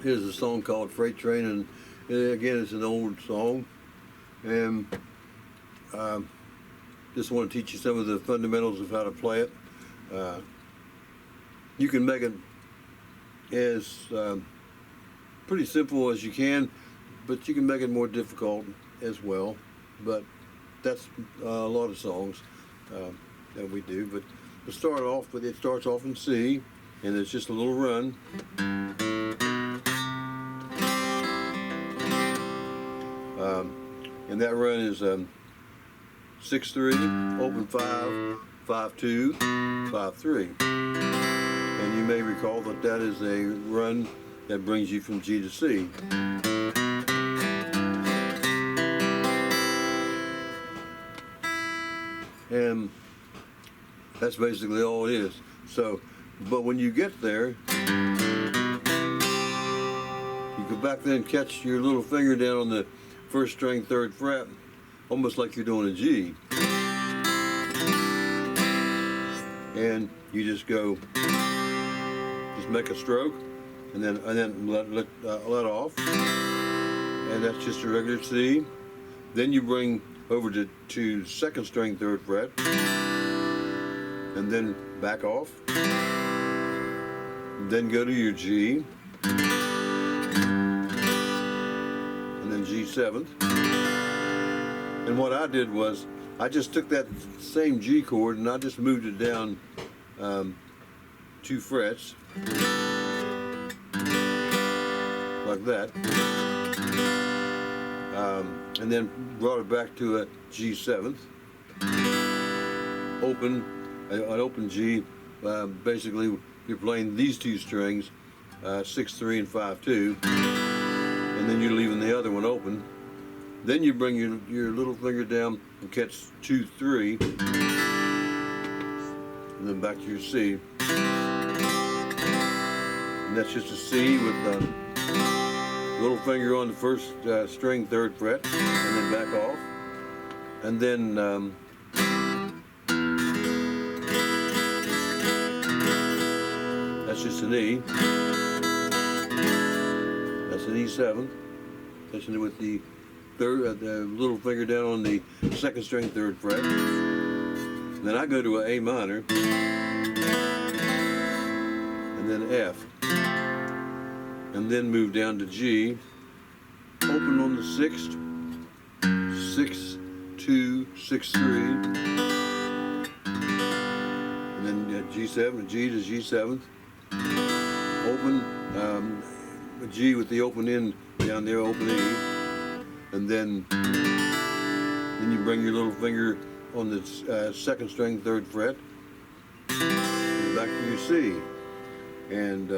Here's a song called Freight Train, and again, it's an old song. And just want to teach you some of the fundamentals of how to play it. You can make it as pretty simple as you can, but you can make it more difficult as well. But that's a lot of songs that we do. But to start off with, it starts off in C, and it's just a little run. And that run is 6-3, open 5, 5-2, 5-3. And you may recall that that is a run that brings you from G to C. And that's basically all it is. So, but when you get there, you go back there and catch your little finger down on the first string, 3rd fret, almost like you're doing a G. And you just go, just make a stroke, and then let off, and that's just a regular C. Then you bring over to 2nd string, 3rd fret, and then back off. Then go to your G, and then G7th. And what I did was, I just took that same G chord and I just moved it down 2 frets, like that, and then brought it back to a G7th, open, an open G. Basically, you're playing these 2 strings, 6-3 and 5-2, and then you're leaving the other one open. Then you bring your little finger down and catch 2-3, and then back to your C. And that's just a C with the little finger on the first string, 3rd fret, and then back off. And then that's just an E. That's an E7. That's with the the little finger down on the 2nd string, 3rd fret. Then I go to an A minor, and then F, and then move down to G, open on the 6th, 6-2, 6-3, and then G7, G to G7th, open, G with the open end down there, open E. And then you bring your little finger on the 2nd string, 3rd fret, and back to your C. And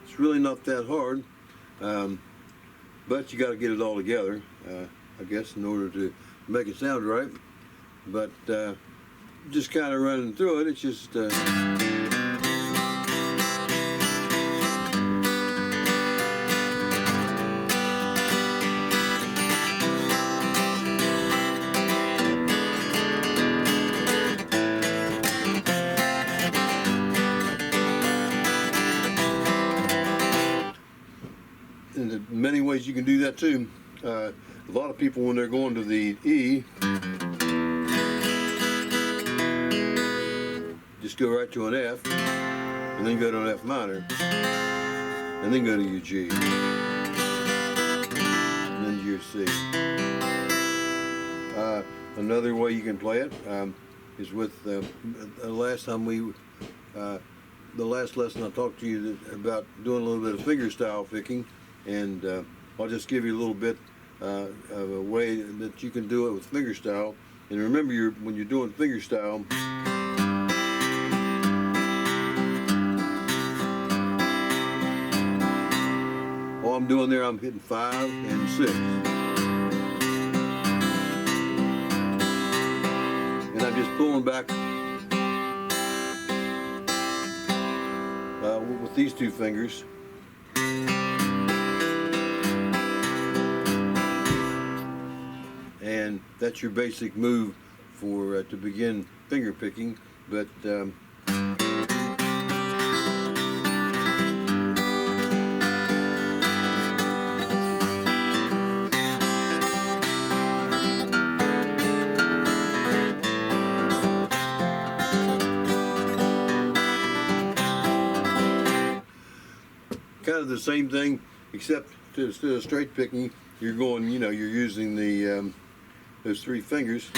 it's really not that hard, but you got to get it all together, I guess, in order to make it sound right. But just kind of running through it, it's just many ways you can do that too. A lot of people, when they're going to the E, just go right to an F, and then go to an F minor, and then go to your G, and then to your C. Another way you can play it is with the last lesson I talked to you about doing a little bit of fingerstyle picking. And I'll just give you a little bit of a way that you can do it with fingerstyle. And remember, when you're doing fingerstyle, all I'm doing there, I'm hitting 5 and 6. And I'm just pulling back with these 2 fingers. And that's your basic move for to begin finger picking. But kind of the same thing, except instead of straight picking, you're going, you're using the those 3 fingers.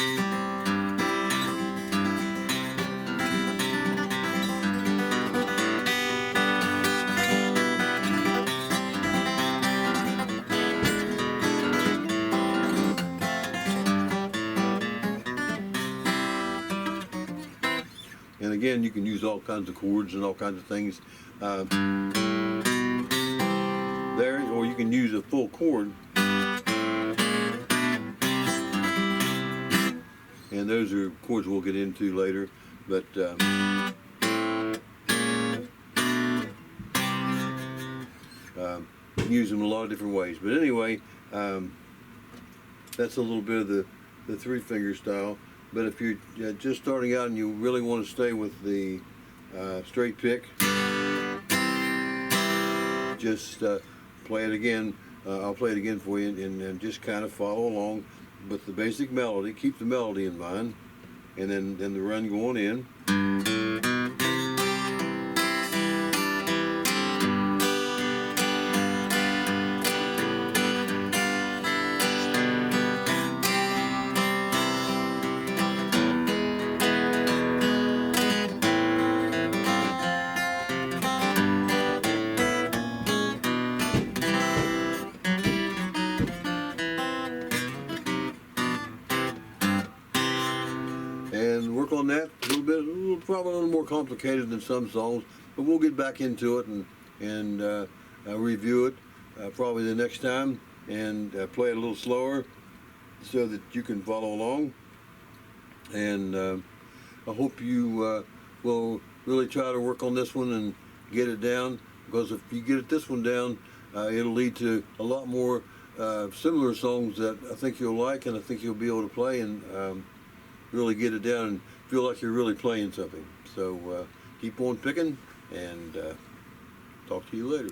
And again, you can use all kinds of chords and all kinds of things there, or you can use a full chord. And those are chords we'll get into later, but you can use them in a lot of different ways. But anyway, that's a little bit of the 3-finger style. But if you're just starting out and you really want to stay with the straight pick, just play it again. I'll play it again for you, and just kind of follow along with the basic melody. Keep the melody in mind, and then the run going in. And work on that a little bit. Probably a little more complicated than some songs, but we'll get back into it and review it probably the next time, and play it a little slower so that you can follow along. And I hope you will really try to work on this one and get it down, because if you get this one down, it'll lead to a lot more similar songs that I think you'll like, and I think you'll be able to play and really get it down and feel like you're really playing something. So keep on picking, and talk to you later.